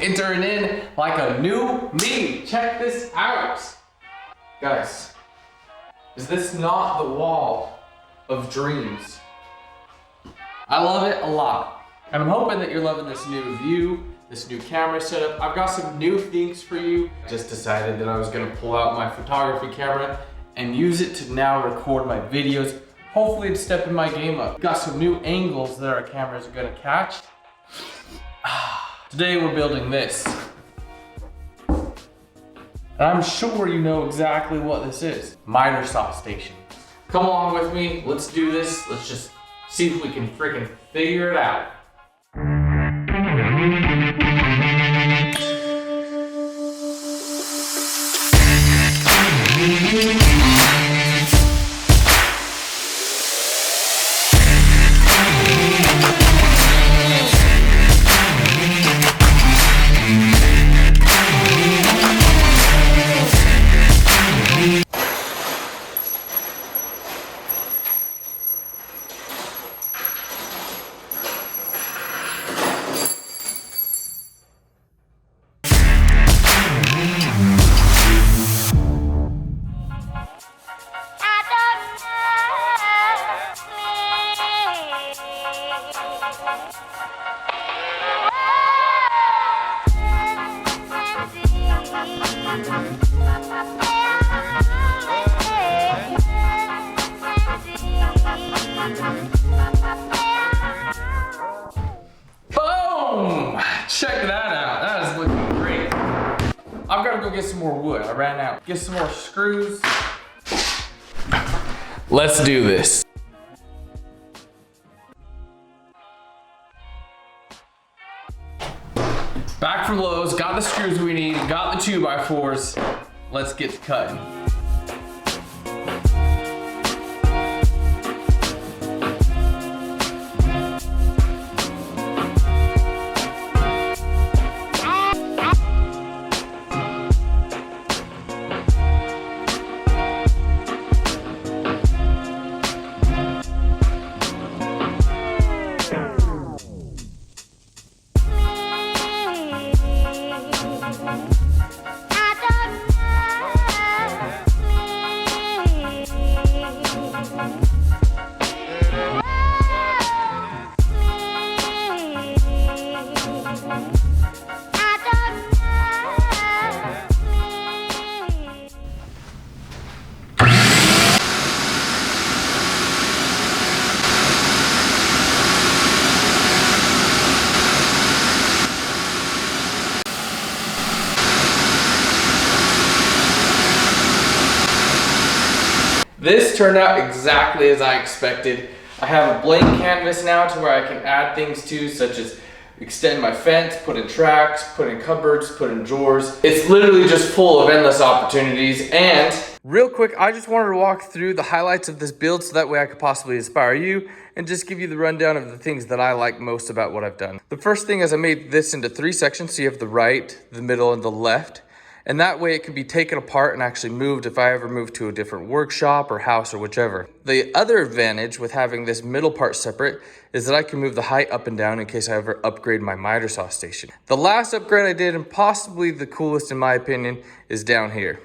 entering in like a new me. Check this out. Guys, is this not the wall of dreams? I love it a lot. And I'm hoping that you're loving this new view, this new camera setup. I've got some new things for you. Just decided that I was gonna pull out my photography camera and use it to now record my videos. Hopefully it's stepping my game up. Got some new angles that our cameras are gonna catch. Today we're building this. And I'm sure you know exactly what this is. Miter saw station. Come along with me, let's do this. Let's just see if we can freaking figure it out. Boom! Check that out. That is looking great. I've got to go get some more wood. I ran out. Get some more screws. Let's do this. Back from Lowe's, got the screws we need, got the 2x4s. Let's get to cutting. This turned out exactly as I expected. I have a blank canvas now to where I can add things to, such as extend my fence, put in tracks, put in cupboards, put in drawers. It's literally just full of endless opportunities. And real quick, I just wanted to walk through the highlights of this build so that way I could possibly inspire you and just give you the rundown of the things that I like most about what I've done. The first thing is I made this into 3 sections. So you have the right, the middle, and the left. And that way it can be taken apart and actually moved if I ever move to a different workshop or house or whichever. The other advantage with having this middle part separate is that I can move the height up and down in case I ever upgrade my miter saw station. The last upgrade I did, and possibly the coolest in my opinion, is down here.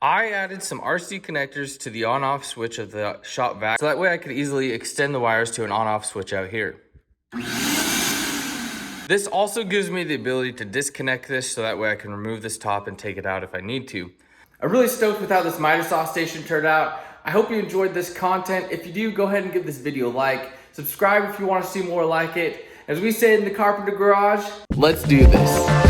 I added some RC connectors to the on-off switch of the shop vac, so that way I could easily extend the wires to an on-off switch out here. This also gives me the ability to disconnect this so that way I can remove this top and take it out if I need to. I'm really stoked with how this miter saw station turned out. I hope you enjoyed this content. If you do, go ahead and give this video a like. Subscribe if you want to see more like it. As we say in the Carpenter Garage, let's do this.